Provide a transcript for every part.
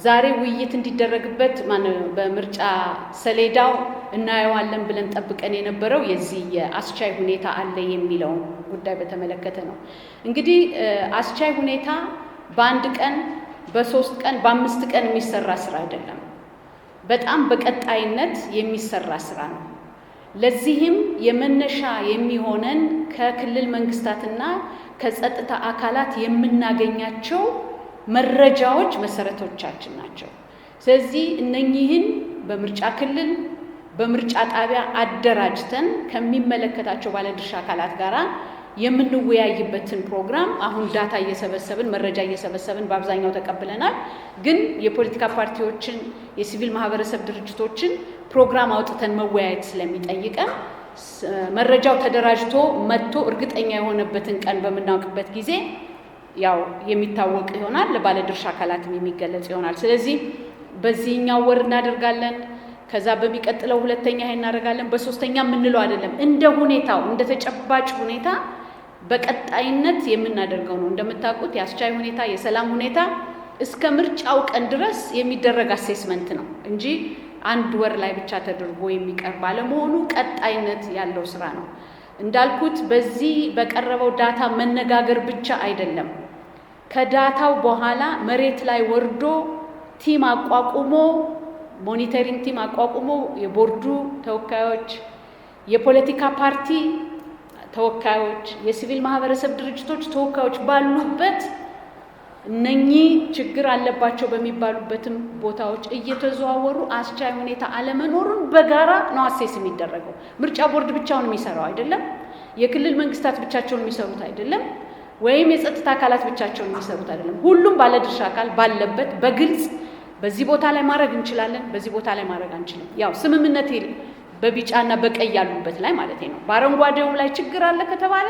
ዛሬ ውይይት እንዲደረግበት በምርጫ ሰሌዳው እናየዋለን ብለን ጠብቀን የነበረው የዚህ የአስቻይ ሁኔታ አለ የሚለው ጉዳይ በተመለከተ ነው። እንግዲህ አስቻይ ሁኔታ በአንድ ቀን በ3 ቀን በ5 ቀን የሚሰራ ስራ አይደለም። በጣም በቀጣይነት የሚሰራ ስራ ነው። ለዚህም የመነሻ የሚሆነን ከክልል መንግስታትና ከጸጥታ አካላት የምናገኛቸው መረጃዎች መሰረቶቻችን ናቸው። ስለዚህ እነኚህን በምርጫ ክልል በምርጫ ጣቢያ አደራጅተን ከሚመለከታቸው ባለድርሻ አካላት ጋራ የምንወያይበትን ፕሮግራም አሁን ዳታ እየሰበሰብን መረጃ እየሰበሰብን በአብዛኛው ተቀብለናል። ግን የፖለቲካ ፓርቲዎችን የሲቪል ማህበረሰብ ድርጅቶችን ፕሮግራም አውጥተን መወያየት ስለሚጠይቀን መረጃው ተደራጅቶ መጥቶ እርግጠኛ የሆነበትን ቀን በመናውቅበት ጊዜ ያው የሚታወቅ ይሆናል፣ ለባለድርሻ አካላትም የሚገለጽ ይሆናል። ስለዚህ በዚህኛው ወር እናደርጋለን፣ ከዛ በሚቀጥለው ሁለተኛ ይሄን እናደርጋለን፣ በሶስተኛ የምንለው አይደለም። እንደ ሁኔታው እንደ ተጨባጭ ሁኔታ በቀጣይነት የምናደርገው ነው። እንደምታውቁት የአስቻይ ሁኔታ የሰላም ሁኔታ እስከ ምርጫው ቀን ድረስ የሚደረግ አሴስመንት ነው እንጂ አንድ ወር ላይ ብቻ ተደርጎ የሚቀር ባለመሆኑ ቀጣይነት ያለው ስራ ነው። እንዳልኩት በዚህ በቀረበው ዳታ መነጋገር ብቻ አይደለም። ከዳታው በኋላ መሬት ላይ ወርዶ ቲም አቋቁሞ ሞኒተሪንግ ቲም አቋቁሞ የቦርዱ ተወካዮች፣ የፖለቲካ ፓርቲ ተወካዮች፣ የሲቪል ማህበረሰብ ድርጅቶች ተወካዮች ባሉበት እነኚህ ችግር አለባቸው በሚባሉበትም ቦታዎች እየተዘዋወሩ አስቻይ ሁኔታ አለመኖሩን በጋራ ነው አሴስ የሚደረገው። ምርጫ ቦርድ ብቻውን የሚሰራው አይደለም፣ የክልል መንግስታት ብቻቸውን የሚሰሩት አይደለም፣ ወይም የጸጥታ አካላት ብቻቸውን የሚሰሩት አይደለም። ሁሉም ባለድርሻ አካል ባለበት በግልጽ በዚህ ቦታ ላይ ማድረግ እንችላለን፣ በዚህ ቦታ ላይ ማድረግ አንችልም። ያው ስምምነት በቢጫና በቀይ ያሉበት ላይ ማለት ነው። በአረንጓዴውም ላይ ችግር አለ ከተባለ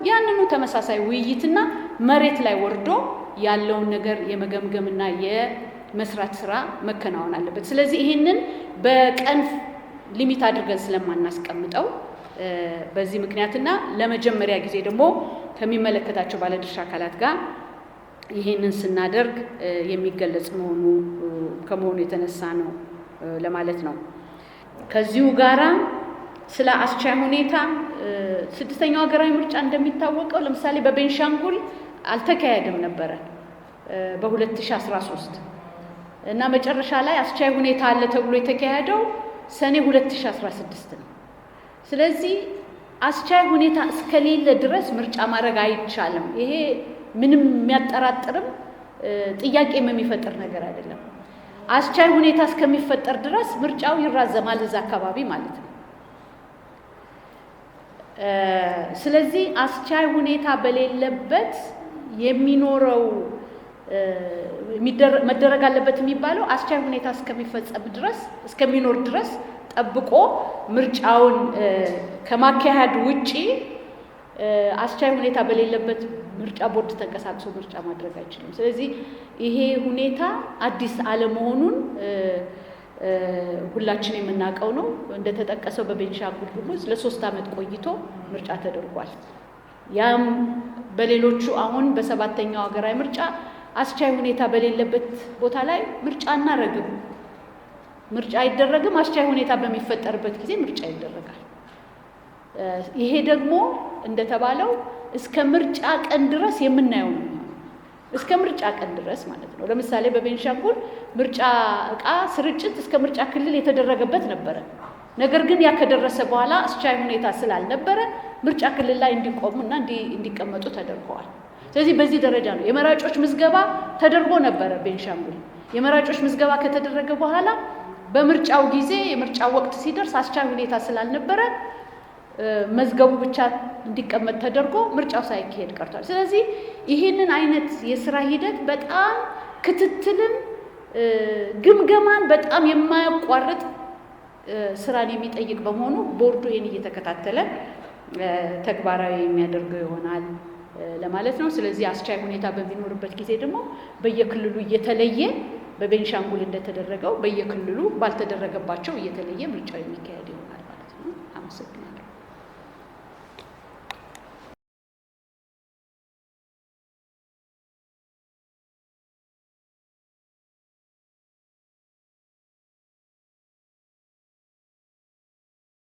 ያንኑ ተመሳሳይ ውይይትና መሬት ላይ ወርዶ ያለውን ነገር የመገምገምና የመስራት ስራ መከናወን አለበት። ስለዚህ ይሄንን በቀን ሊሚት አድርገን ስለማናስቀምጠው በዚህ ምክንያትና ለመጀመሪያ ጊዜ ደግሞ ከሚመለከታቸው ባለድርሻ አካላት ጋር ይሄንን ስናደርግ የሚገለጽ ከመሆኑ የተነሳ ነው ለማለት ነው። ከዚሁ ጋራ ስለ አስቻይ ሁኔታ 6ኛው ሀገራዊ ምርጫ እንደሚታወቀው ለምሳሌ በቤንሻንጉል አልተካሄደም ነበረ በ2013 እና መጨረሻ ላይ አስቻይ ሁኔታ አለ ተብሎ የተካሄደው ሰኔ 2016 ነው። ስለዚህ አስቻይ ሁኔታ እስከሌለ ድረስ ምርጫ ማድረግ አይቻልም። ይሄ ምንም የሚያጠራጥርም ጥያቄም የሚፈጥር ነገር አይደለም። አስቻይ ሁኔታ እስከሚፈጠር ድረስ ምርጫው ይራዘማል እዛ አካባቢ ማለት ነው። ስለዚህ አስቻይ ሁኔታ በሌለበት የሚኖረው መደረግ አለበት የሚባለው አስቻይ ሁኔታ እስከሚፈጸም ድረስ እስከሚኖር ድረስ ጠብቆ ምርጫውን ከማካሄድ ውጪ አስቻይ ሁኔታ በሌለበት ምርጫ ቦርድ ተንቀሳቅሶ ምርጫ ማድረግ አይችልም። ስለዚህ ይሄ ሁኔታ አዲስ አለመሆኑን ሁላችን የምናውቀው ነው። እንደተጠቀሰው በቤንሻንጉል ጉሙዝ ለ3 ዓመት ቆይቶ ምርጫ ተደርጓል። ያም በሌሎቹ አሁን በ7ኛው ሀገራዊ ምርጫ አስቻይ ሁኔታ በሌለበት ቦታ ላይ ምርጫ እናረግም፣ ምርጫ አይደረግም። አስቻይ ሁኔታ በሚፈጠርበት ጊዜ ምርጫ ይደረጋል። ይሄ ደግሞ እንደተባለው እስከ ምርጫ ቀን ድረስ የምናየው ነው። እስከ ምርጫ ቀን ድረስ ማለት ነው። ለምሳሌ በቤንሻንጉል ምርጫ ዕቃ ስርጭት እስከ ምርጫ ክልል የተደረገበት ነበረ። ነገር ግን ያ ከደረሰ በኋላ አስቻይ ሁኔታ ስላልነበረ ምርጫ ክልል ላይ እንዲቆሙና እንዲቀመጡ ተደርገዋል። ስለዚህ በዚህ ደረጃ ነው። የመራጮች ምዝገባ ተደርጎ ነበረ ቤንሻንጉል። የመራጮች ምዝገባ ከተደረገ በኋላ በምርጫው ጊዜ የምርጫው ወቅት ሲደርስ አስቻይ ሁኔታ ስላልነበረ መዝገቡ ብቻ እንዲቀመጥ ተደርጎ ምርጫው ሳይካሄድ ቀርቷል። ስለዚህ ይህንን አይነት የስራ ሂደት በጣም ክትትልን፣ ግምገማን በጣም የማያቋርጥ ስራን የሚጠይቅ በመሆኑ ቦርዱ ይህን እየተከታተለ ተግባራዊ የሚያደርገው ይሆናል ለማለት ነው። ስለዚህ አስቻይ ሁኔታ በሚኖርበት ጊዜ ደግሞ በየክልሉ እየተለየ በቤንሻንጉል እንደተደረገው በየክልሉ ባልተደረገባቸው እየተለየ ምርጫው የሚካሄድ ይሆናል ማለት ነው። አመሰግናለሁ።